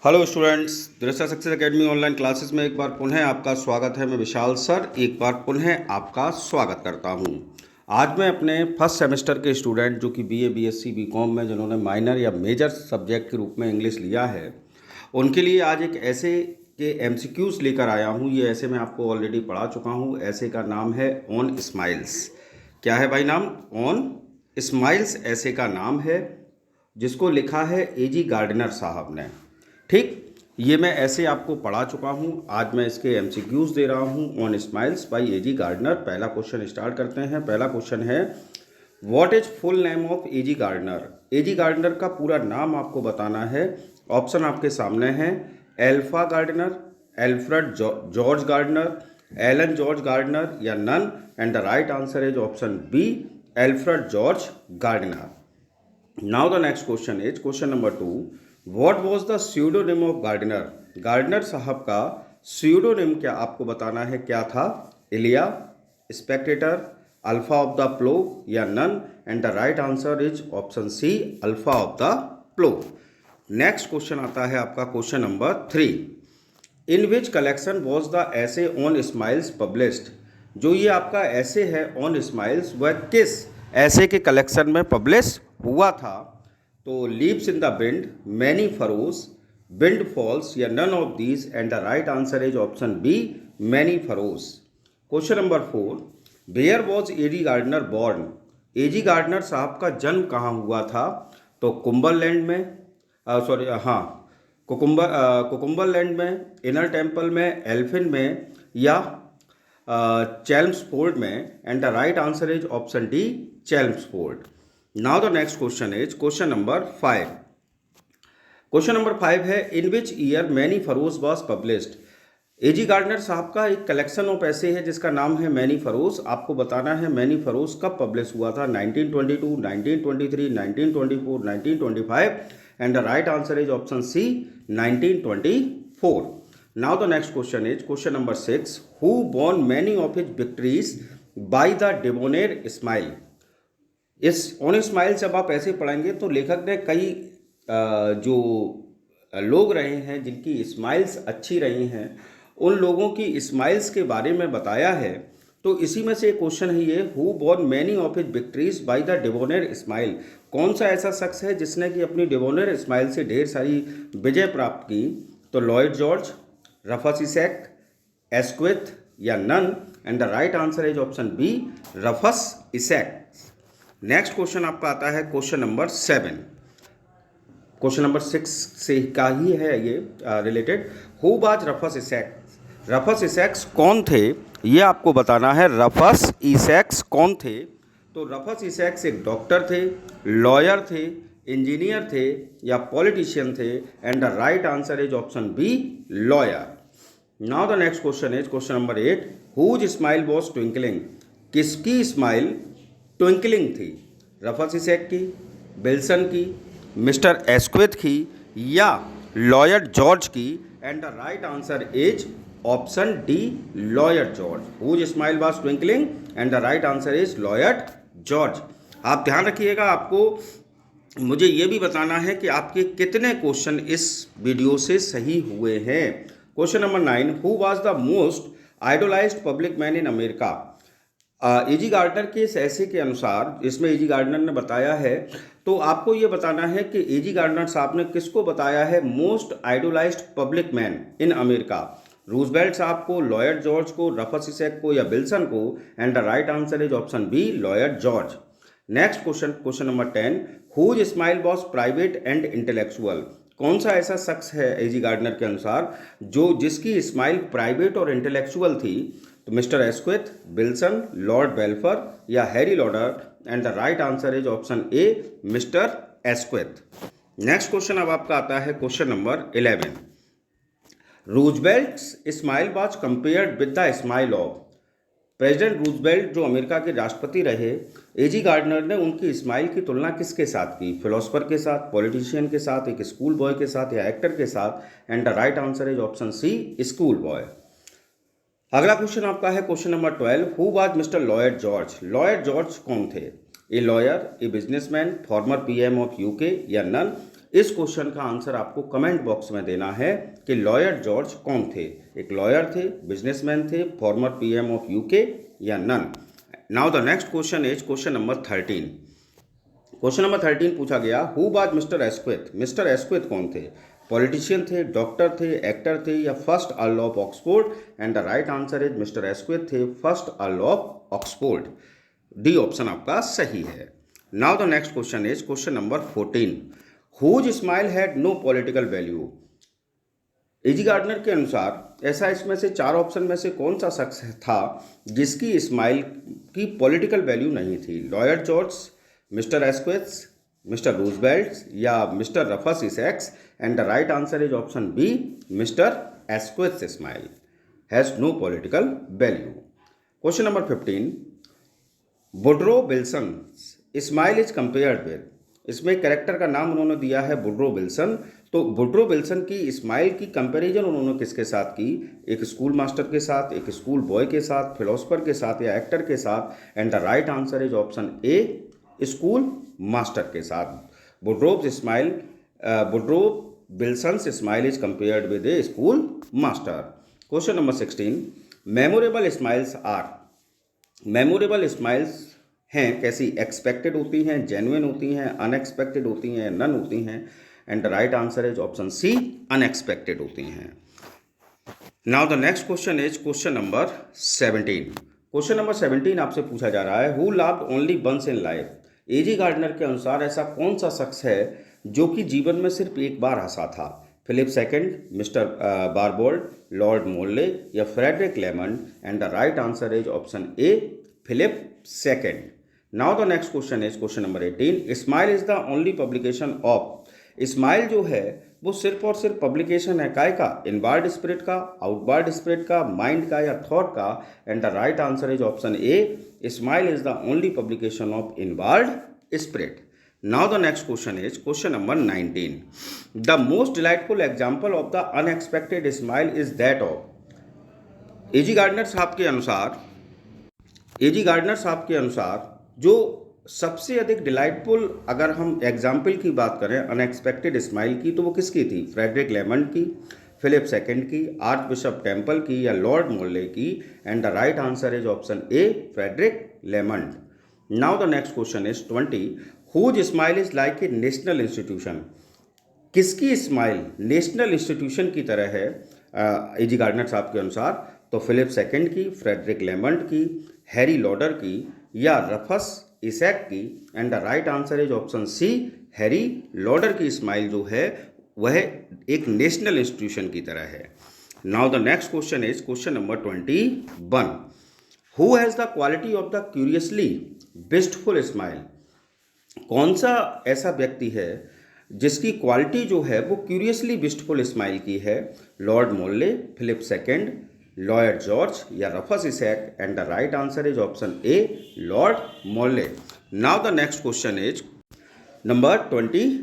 Hello students, दृश्य success academy online classes में एक बार पुनः आपका स्वागत है। मैं विशाल सर एक बार पुनः आपका स्वागत करता हूं। आज मैं अपने फर्स्ट सेमेस्टर के स्टूडेंट जो कि बीए, बीएससी, बीकॉम में जिन्होंने माइनर या मेजर सब्जेक्ट के रूप में इंग्लिश लिया है, उनके लिए आज एक ऐसे के एमसीक्यूज लेकर आया हूं। ये ऐसे मैं आपको ऑलरेडी पढ़ा चुका हूं। ऐसे का नाम है ऑन स्माइल्स। क्या है भाई नाम? ऑन स्माइल्स ऐसे का नाम है, जिसको लिखा है एजी गार्डनर साहब ने। ठीक, ये मैं ऐसे आपको पढ़ा चुका हूँ। आज मैं इसके एमसीक्यूज दे रहा हूँ on smiles by AG Gardiner. पहला क्वेश्चन स्टार्ट करते हैं। पहला क्वेश्चन है, what is full name of AG Gardiner? AG Gardiner का पूरा नाम आपको बताना है। ऑप्शन आपके सामने हैं, alpha Gardner, Alfred George Gardner, Alan George Gardner या none. And the right answer is option B, Alfred George Gardner. Now the next question is question number 2, what was the pseudonym of Gardner? Gardner साहब का pseudonym क्या आपको बताना है, क्या था? Elia, Spectator, Alpha of the Plough या none. And the right answer is option C, Alpha of the Plough. Next question आता है आपका question number 3, in which collection was the essay on smiles published? जो ये आपका ऐसे है on smiles, वह किस ऐसे के कलेक्शन में पब्लिश हुआ था? तो leaves in the wind, many furrows, windfalls या none of these. And the right answer is option B, many furrows. Question number 4, where was A G Gardner born? A G Gardner साहब का जन्म कहाँ हुआ था? तो कुंबरलैंड में, कुकुम्बरलैंड में, इनर टेम्पल में, एल्फिन में या चेल्म्सफोर्ड में। And the right answer is option D, Chelmsford. Now the next question is question number 5। Question number 5 है, in which year many furrows was published? A G Gardner साहब का एक कलेक्शन ऑफ ऐसे है जिसका नाम है मैनी फरोज। आपको बताना है मैनी फरोज कब पब्लिश हुआ था? 1922, 1923, 1924, 1925। And the right answer is option C, 1924। Now the next question is question number 6, who won many of his victories by the debonair smile? इस ऑन स्माइल जब आप ऐसे पढ़ेंगे तो लेखक ने कई जो लोग रहे हैं जिनकी स्माइल्स अच्छी रही हैं, उन लोगों की स्माइल्स के बारे में बताया है। तो इसी में से एक क्वेश्चन है ये, who won many of his victories by the debonair smile? कौन सा ऐसा शख्स है जिसने कि अपनी डिबोनेर स्माइल से ढेर सारी विजय प्राप्त की? तो Lloyd George, Rufus Isaac, Asquith या none. And the right answer is option B, Rufus Isaac. Next question आपका आता है क्वेश्चन नंबर 7। क्वेश्चन नंबर 6 से का ही है ये related. Who was Rufus Essex? Rufus Essex कौन थे, ये आपको बताना है। रफस इसेक्स कौन थे? तो रफस इसेक्स एक डॉक्टर थे, लॉयर थे, इंजीनियर थे या पॉलिटिशियन थे। And the right answer is option B, lawyer. Now the next question is question number 8, whose smile was twinkling? किसकी स्माइल ट्विंकलिंग थी? रफस इसेक की, बिल्सन की, मिस्टर एस्क्विथ की या लॉयड जॉर्ज की। And the right answer is option D, Lloyd George. Whose smile was twinkling? And the right answer is Lloyd George. आप ध्यान रखिएगा, आपको मुझे ये भी बताना है कि आपके कितने क्वेश्चन इस वीडियो से सही हुए हैं। Question number 9, who was the most idolized public man in America? A G Gardner के इस ऐसे के अनुसार, इसमें एजी गार्डनर ने बताया है, तो आपको ये बताना है कि एजी गार्डनर साहब ने किसको बताया है most idolized public man in America? Roosevelt साहब को, लॉयड जॉर्ज को, रफस इसेक को या बिल्सन को। And the right answer is option B, Lloyd George. Next question, question number 10, whose smile was private and intellectual? कौन सा ऐसा शख्स है एजी गार्डनर के अनुसार जिसकी स्माइल प्राइवेट और इंटेलेक्चुअल थी? तो Mister Asquith, Wilson, Lord Balfour या Harry Lauder. And the right answer is option A, Mister Asquith. Next question अब आपका आता है question number 11, Roosevelt's smile was compared with the smile of? President Roosevelt जो America के राष्ट्रपति रहे, एजी gardener ने उनकी स्माइल की तुलना किसके साथ की? फिलोसफर के साथ, पॉलिटिशियन के साथ, एक स्कूल बॉय के साथ या एक्टर के साथ। And the right answer is option C, school boy. अगला क्वेश्चन आपका है question number 12, who was mister Lloyd George? Lloyd George कौन थे? A lawyer, a businessman, former PM of UK या नन। इस क्वेश्चन का आंसर आपको कमेंट बॉक्स में देना है कि लॉयड जॉर्ज कौन थे। एक लॉयर थे, बिजनेसमैन थे, फॉर्मर पीएम ऑफ यूके या none. Now the next question is question number 13। Question number 13 पूछा गया, who was Mister Asquith. Mister Asquith कौन थे? पॉलिटिशियन थे, डॉक्टर थे, एक्टर थे या first earl of Oxford. And the right answer is Mister Asquith थे first earl of Oxford. D option आपका सही है। Now the next question is question number 14। Whose smile had no political value. A G Gardner के अनुसार ऐसा इसमें से चार ऑप्शन में से कौन सा शख्स था जिसकी स्माइल की पॉलिटिकल वैल्यू नहीं थी? Lloyd George, Mister Asquith, Mister Roosevelt या Mister Rufus Isaacs. And the right answer is option B, Mister Asquith smile has no political value. Question number 15। Woodrow Wilson smile is compared with. इसमें character का नाम उन्होंने दिया है Woodrow Wilson. तो Woodrow Wilson की smile की comparison उन्होंने किसके साथ की? एक स्कूल मास्टर के साथ, एक स्कूल बॉय के साथ, फिलोसफर के साथ या एक्टर के साथ। And the right answer is option A, school master के साथ। Woodrow Wilson smile is compared with a school master. Question number 16। Memorable smiles are. Memorable smiles हैं कैसी? एक्सपेक्टेड होती हैं, जेन्युइन होती हैं, अनएक्सपेक्टेड होती हैं, नन होती हैं। And the right answer is option C, unexpected होती हैं। Now the next question is question number 17। Question number 17 आपसे पूछा जा रहा है, who loved only once in life. AG Gardner के अनुसार ऐसा कौन सा शख्स है जो कि जीवन में सिर्फ एक बार हंसा था? Philip second, Mister Barbauld, Lord Morley या Frederick Lamond. And the right answer is option A, Philip second. Now the next question is question number 18। Smile is the only publication of. Smile जो है वो सिर्फ और सिर्फ publication है काय का? इनवर्ड स्पिरिट का, आउटवर्ड स्पिरिट का, माइंड का या थॉट का। And the right answer is option A, smile is the only publication of inward spirit. Now the next question is question number 19। The most delightful example of the unexpected smile is that of. AG Gardner साहब के अनुसार जो सबसे अधिक delightful अगर हम example की बात करें अनएक्सपेक्टेड स्माइल की, तो वो किसकी थी? फ्रेडरिक लेमंड की, फिलिप सेकंड की, आर्च बिशप टेम्पल की या लॉर्ड मोरले की। And the right answer is option A, Frederick Lamond. Now the next question is 20। Whose smile is like a national institution. किसकी स्माइल नेशनल इंस्टीट्यूशन की तरह है A G Gardner साहब के अनुसार? तो फिलिप सेकंड की, फ्रेडरिक लेमंड की, हैरी लॉडर की या रफस इसैक की। And the right answer is option C, Harry Lauder की स्माइल जो है वह एक नेशनल इंस्टीट्यूशन की तरह है। Now the next question is question number 21। Who has the quality of the curiously wistful smile. कौन सा ऐसा व्यक्ति है जिसकी क्वालिटी जो है वो क्यूरियसली विस्टफुल स्माइल की है? Lord Morley, Philip second, Lloyd George या Rufus Isaac. And the right answer is option A, Lord Morley. Now the next question is number 22।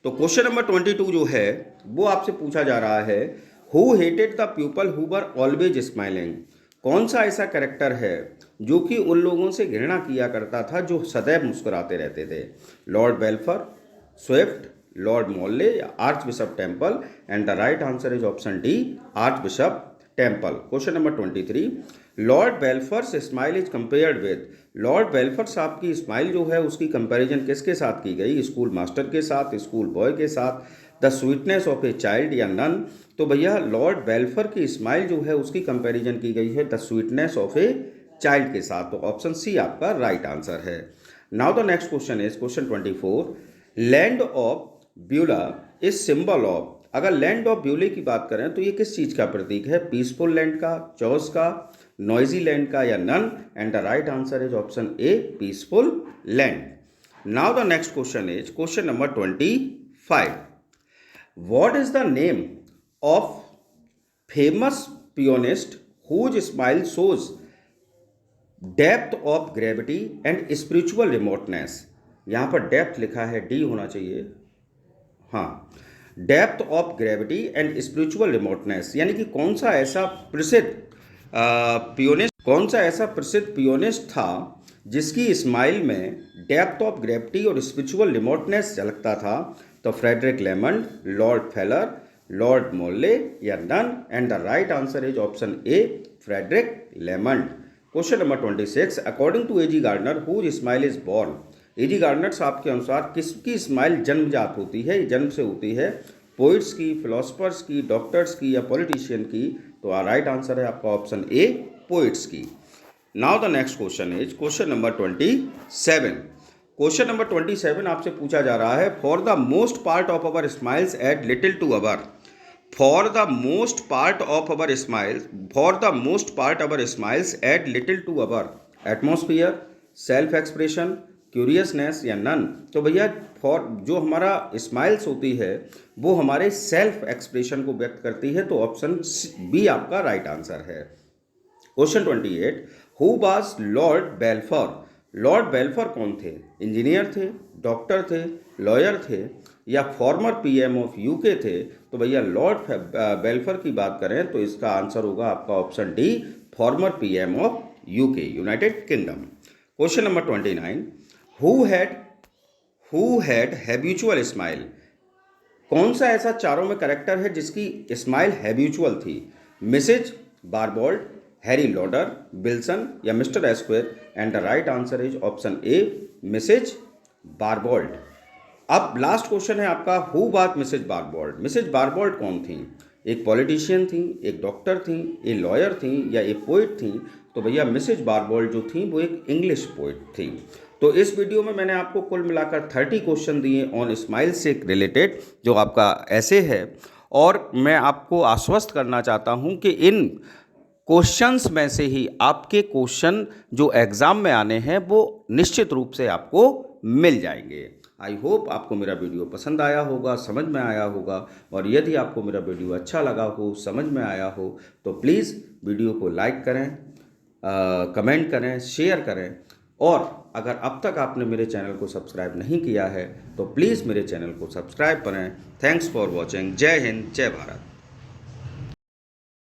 तो क्वेश्चन नंबर 22 जो है वो आपसे पूछा जा रहा है, who hated the people who were always smiling. कौन सा ऐसा कैरेक्टर है जो कि उन लोगों से घृणा किया करता था जो सदैव मुस्कुराते रहते थे? Lord Balfour, Swift, Lord Morley या archbishop Temple. And the right answer is option D, archbishop Temple. Question number 23। Lord Balfour's smile is compared with. Lord Balfour साहब की स्माइल जो है उसकी कंपैरिजन किसके साथ की गई? स्कूल मास्टर के साथ, स्कूल बॉय के साथ, the sweetness of a child या नन। तो भैया लॉर्ड बेल्फर की स्माइल जो है उसकी कंपैरिजन की गई है the sweetness of a child के साथ। तो ऑप्शन सी आपका राइट आंसर है। Now the next question is question 24। Land of Beulah is symbol of. अगर लैंड ऑफ ब्यूले की बात करें तो ये किस चीज़ का प्रतीक है? पीसफुल लैंड का, चॉस का, नॉइजी लैंड का या none. And the right answer is option A, peaceful land. Now the next question is question number 25। What is the name of famous pianist whose smile shows depth of gravity and spiritual remoteness. यहाँ पर depth लिखा है, D होना चाहिए, हाँ, depth of gravity and spiritual remoteness. यानी कि कौन सा ऐसा प्रसिद्ध पियोनिस्ट था जिसकी स्माइल में डेप्थ ऑफ ग्रेविटी और स्पिरिचुअल रिमोटनेस झलकता था? तो Frederick Lamond, Lord Balfour, Lord Morley या none, and the right answer is option A, Frederick Lamond. Question number 26, according to A G Gardner whose smile is born. A G Gardner साहब के अनुसार किसकी smile जन्मजात होती है, जन्म से होती है? पोइट्स की, फिलोसफर्स की, डॉक्टर्स की या पॉलिटिशियन की? तो राइट आंसर है आपका ऑप्शन ए, पोइट्स की। Now the next question is question number 27। Question number 27 आपसे पूछा जा रहा है, for the most part of our smiles add little to our. For the most part of our smiles, for the most part our smiles add little to our atmosphere, self expression, curiousness या none। तो भैया for जो हमारा smiles होती है वो हमारे self expression को व्यक्त करती है, तो ऑप्शन बी आपका राइट आंसर है। Question 28, who was Lord Balfour. Lord Balfour कौन थे? इंजीनियर थे, डॉक्टर थे, लॉयर थे या फॉर्मर पीएम ऑफ यूके थे? तो भैया लॉर्ड बेल्फोर की बात करें तो इसका आंसर होगा आपका option D, former PM of UK, United Kingdom. Question number 29, who had habitual smile. कौन सा ऐसा चारों में करेक्टर है जिसकी स्माइल हैबिचुअल थी? Mrs Barbauld, Harry Lauder, Wilson या Mister esquire? And the right answer is option A, Mrs Barbauld. अब लास्ट क्वेश्चन है आपका, who was Mrs Barbauld. Mrs Barbauld कौन थी? एक पॉलिटिशियन थी, एक डॉक्टर थी, एक लॉयर थी या एक पोइट थी? तो भैया मिसेज बारबोल्ट जो थी वो एक इंग्लिश पोइट थी। तो इस वीडियो में मैंने आपको कुल मिलाकर 30 क्वेश्चन दिए ऑन स्माइल से रिलेटेड, जो आपका ऐसे है। और मैं आपको आश्वस्त करना चाहता हूँ कि इन क्वेश्चंस में से ही आपके क्वेश्चन जो एग्ज़ाम में आने हैं वो निश्चित रूप से आपको मिल जाएंगे। आई होप आपको मेरा वीडियो पसंद आया होगा, समझ में आया होगा। और यदि आपको मेरा वीडियो अच्छा लगा हो, समझ में आया हो, तो प्लीज़ वीडियो को लाइक करें, कमेंट करें, शेयर करें। और अगर अब तक आपने मेरे चैनल को सब्सक्राइब नहीं किया है तो प्लीज़ मेरे चैनल को सब्सक्राइब करें। Thanks for watching. जय हिंद, जय भारत।